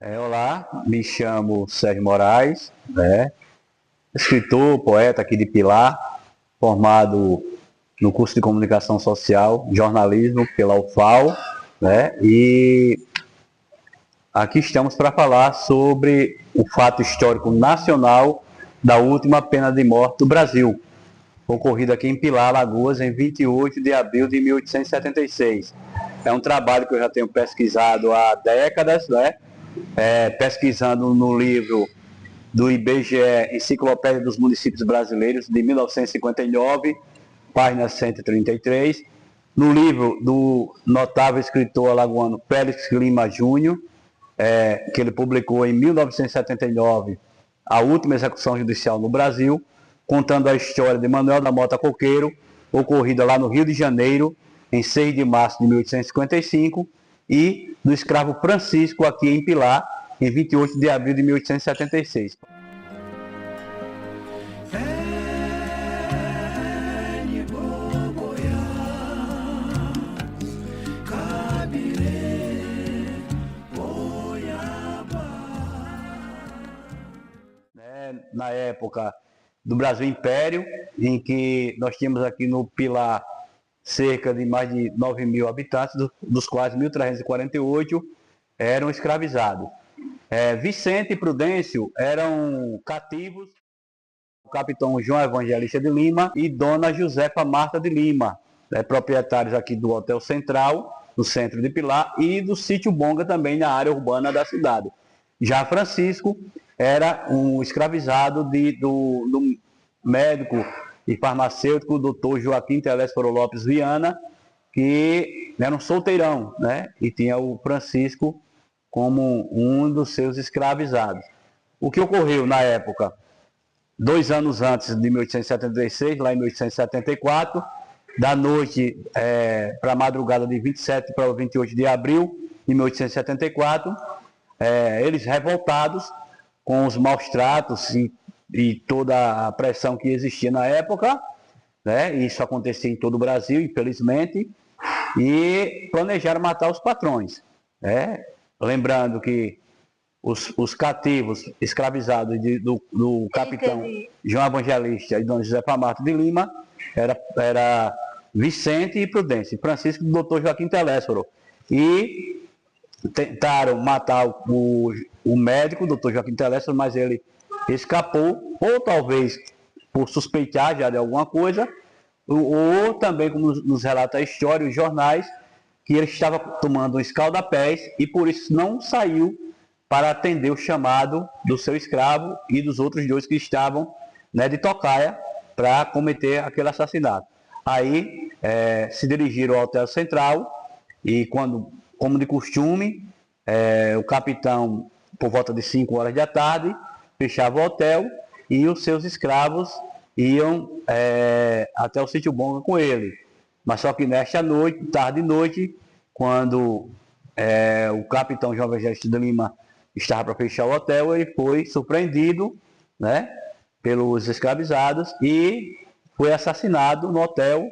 Olá, me chamo Sérgio Moraes, escritor, poeta aqui de Pilar, formado no curso de Comunicação Social, Jornalismo pela UFAL, e aqui estamos para falar sobre o fato histórico nacional da última pena de morte do Brasil, ocorrida aqui em Pilar, Alagoas, em 28 de abril de 1876. É um trabalho que eu já tenho pesquisado há décadas, pesquisando no livro do IBGE, Enciclopédia dos Municípios Brasileiros, de 1959, página 133. No livro do notável escritor alagoano Félix Lima Júnior, que ele publicou em 1979, A Última Execução Judicial no Brasil, contando a história de Manuel da Mota Coqueiro, ocorrida lá no Rio de Janeiro, em 6 de março de 1855, e do escravo Francisco, aqui em Pilar, em 28 de abril de 1876. Na época do Brasil Império, em que nós tínhamos aqui no Pilar cerca de mais de 9 mil habitantes, dos quais 1.348 eram escravizados. Vicente e Prudêncio eram cativos, o capitão João Evangelista de Lima e Dona Josefa Marta de Lima, proprietários aqui do Hotel Central, no centro de Pilar, e do Sítio Bonga, também na área urbana da cidade. Já Francisco era um escravizado do médico e farmacêutico Dr. Joaquim Telésforo Lopes Viana, que era um solteirão, e tinha o Francisco como um dos seus escravizados. O que ocorreu na época? 2 anos antes de 1876, lá em 1874, da noite para a madrugada de 27 para 28 de abril de 1874, eles revoltados com os maus tratos e toda a pressão que existia na época, isso acontecia em todo o Brasil, infelizmente, e planejaram matar os patrões. Lembrando que os cativos escravizados do capitão João Evangelista e Dona Josefa Marta de Lima era Vicente e Prudência, Francisco e Dr. Joaquim Telésforo. E tentaram matar o médico, o Dr. Joaquim Telésforo, mas ele escapou, ou talvez por suspeitar já de alguma coisa, ou também, como nos relata a história, os jornais, que ele estava tomando um escaldapés e por isso não saiu para atender o chamado do seu escravo e dos outros dois que estavam de tocaia para cometer aquele assassinato. Aí se dirigiram ao Hotel Central e, como de costume, o capitão, por volta de 5 horas da tarde, fechava o hotel e os seus escravos iam até o Sítio Bonga com ele. Mas só que nesta noite, tarde e noite, quando o capitão João Evangelista de Lima estava para fechar o hotel, ele foi surpreendido, pelos escravizados e foi assassinado no hotel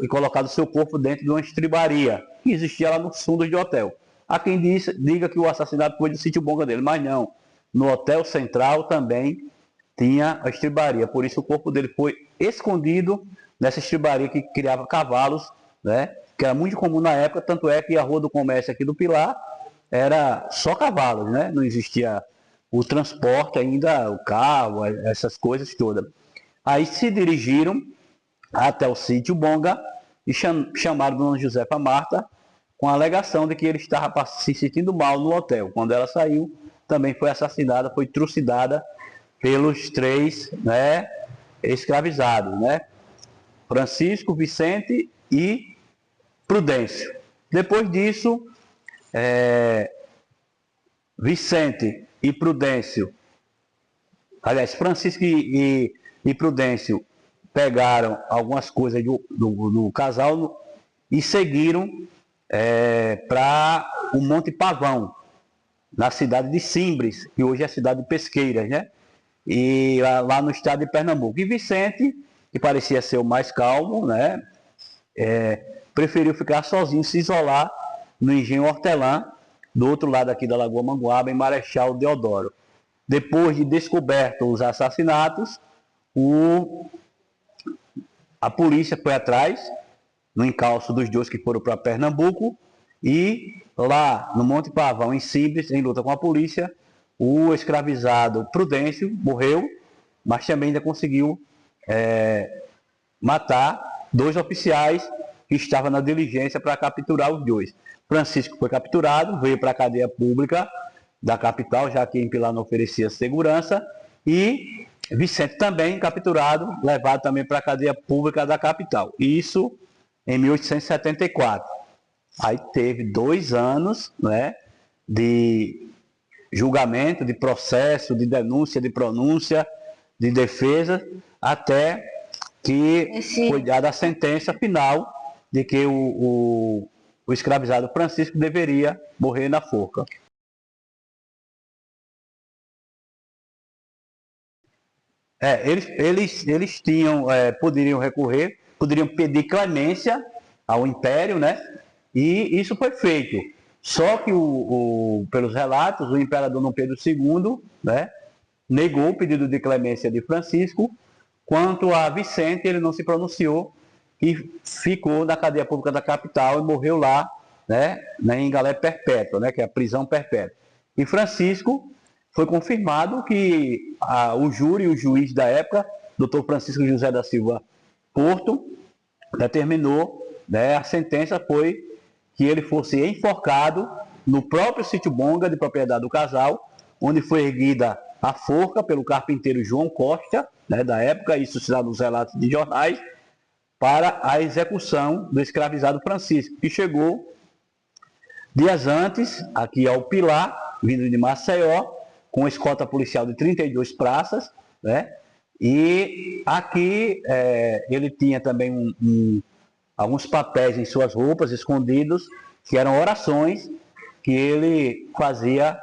e colocado seu corpo dentro de uma estribaria que existia lá nos fundos do hotel. Há quem diga que o assassinato foi do Sítio Bonga dele, mas não. No Hotel Central também tinha a estribaria, por isso o corpo dele foi escondido nessa estribaria que criava cavalos, que era muito comum na época, tanto é que a Rua do Comércio aqui do Pilar era só cavalos, não existia o transporte ainda, o carro, essas coisas todas. Aí se dirigiram até o Sítio Bonga e chamaram Dona Josefa Marta com a alegação de que ele estava se sentindo mal no hotel. Quando ela saiu, também foi assassinada, foi trucidada pelos 3 escravizados, Francisco, Vicente e Prudêncio. Depois disso, Vicente e Prudêncio, aliás, Francisco e Prudêncio pegaram algumas coisas do casal e seguiram para o Monte Pavão, na cidade de Simbres, que hoje é a cidade de Pesqueiras, e lá no estado de Pernambuco. E Vicente, que parecia ser o mais calmo, preferiu ficar sozinho, se isolar no engenho Hortelã, do outro lado aqui da Lagoa Manguaba, em Marechal Deodoro. Depois de descobertos os assassinatos, a polícia foi atrás, no encalço dos dois que foram para Pernambuco, e lá no Monte Pavão, em Sibres, em luta com a polícia, o escravizado Prudêncio morreu, mas também ainda conseguiu matar 2 oficiais que estavam na diligência para capturar os 2. Francisco foi capturado, veio para a cadeia pública da capital, já que em Pilar não oferecia segurança, e Vicente também capturado, levado também para a cadeia pública da capital. Isso em 1874. Aí teve 2 anos, né, de julgamento, de processo, de denúncia, de pronúncia, de defesa, até que foi dada a sentença final de que o escravizado Francisco deveria morrer na forca. Eles tinham, poderiam recorrer, poderiam pedir clemência ao Império, né? E isso foi feito. Só que, pelos relatos, o imperador Dom Pedro II, né, negou o pedido de clemência de Francisco. Quanto a Vicente, ele não se pronunciou e ficou na cadeia pública da capital e morreu lá, né, em galé perpétua, né, que é a prisão perpétua. E Francisco, foi confirmado que o júri e o juiz da época, Dr. Francisco José da Silva Porto, determinou, né, a sentença foi que ele fosse enforcado no próprio sítio Bonga, de propriedade do casal, onde foi erguida a forca pelo carpinteiro João Costa, né, da época, isso está nos relatos de jornais, para a execução do escravizado Francisco, que chegou dias antes, aqui ao Pilar, vindo de Maceió, com escolta policial de 32 praças, né? E aqui ele tinha também alguns papéis em suas roupas escondidos, que eram orações que ele fazia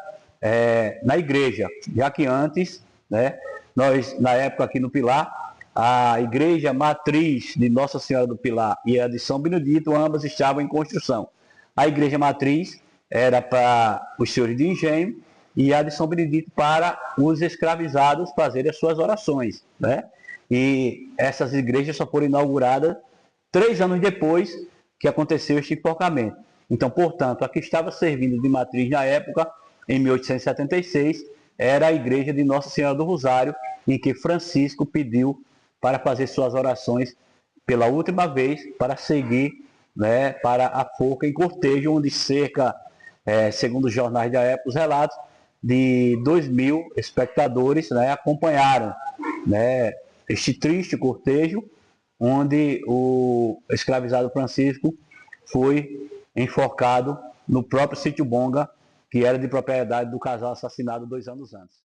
na igreja, já que antes, né, nós, na época aqui no Pilar, a igreja matriz de Nossa Senhora do Pilar e a de São Benedito, ambas estavam em construção. A igreja matriz era para os senhores de engenho, e a de São Benedito para os escravizados fazerem as suas orações, né? E essas igrejas só foram inauguradas 3 anos depois que aconteceu este enforcamento. Então, portanto, a que estava servindo de matriz na época, em 1876, era a igreja de Nossa Senhora do Rosário, em que Francisco pediu para fazer suas orações pela última vez, para seguir, né, para a forca em cortejo, onde cerca, segundo os jornais da época, os relatos, de 2.000 espectadores, né, acompanharam, né, este triste cortejo, onde o escravizado Francisco foi enforcado no próprio sítio Bonga, que era de propriedade do casal assassinado 2 anos antes.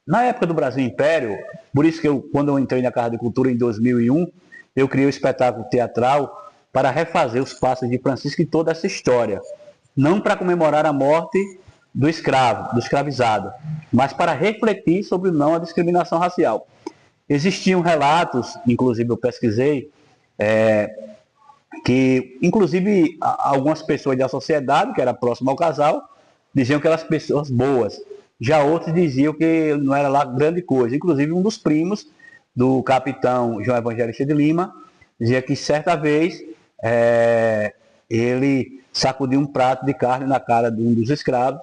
Na época do Brasil Império, por isso que quando eu entrei na Casa de Cultura em 2001, eu criei um espetáculo teatral para refazer os passos de Francisco e toda essa história. Não para comemorar a morte do escravo, do escravizado, mas para refletir sobre não a discriminação racial. Existiam relatos, inclusive eu pesquisei, que inclusive algumas pessoas da sociedade, que era próxima ao casal, diziam que eram pessoas boas. Já outros diziam que não era lá grande coisa. Inclusive, um dos primos do capitão João Evangelista de Lima dizia que certa vez ele sacudiu um prato de carne na cara de um dos escravos,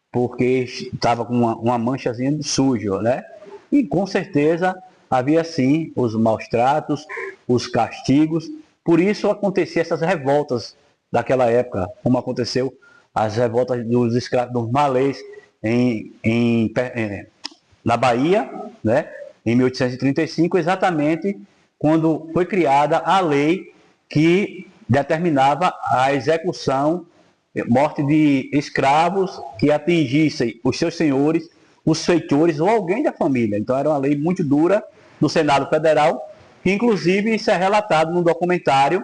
porque estava com uma manchazinha de sujo, né? E com certeza havia sim os maus tratos, os castigos. Por isso aconteciam essas revoltas daquela época, como aconteceu as revoltas dos escravos, dos malês, na Bahia, né, em 1835, exatamente quando foi criada a lei que determinava a execução, morte de escravos que atingissem os seus senhores, os feitores ou alguém da família. Então era uma lei muito dura no Senado Federal, que inclusive isso é relatado num documentário,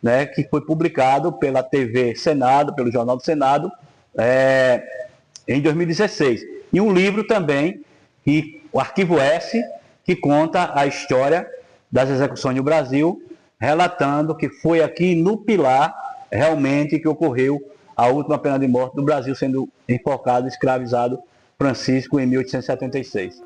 né, que foi publicado pela TV Senado, pelo Jornal do Senado, em 2016. E um livro também, o Arquivo S, que conta a história das execuções no Brasil, relatando que foi aqui no Pilar realmente que ocorreu a última pena de morte do Brasil, sendo enforcado e escravizado Francisco em 1876.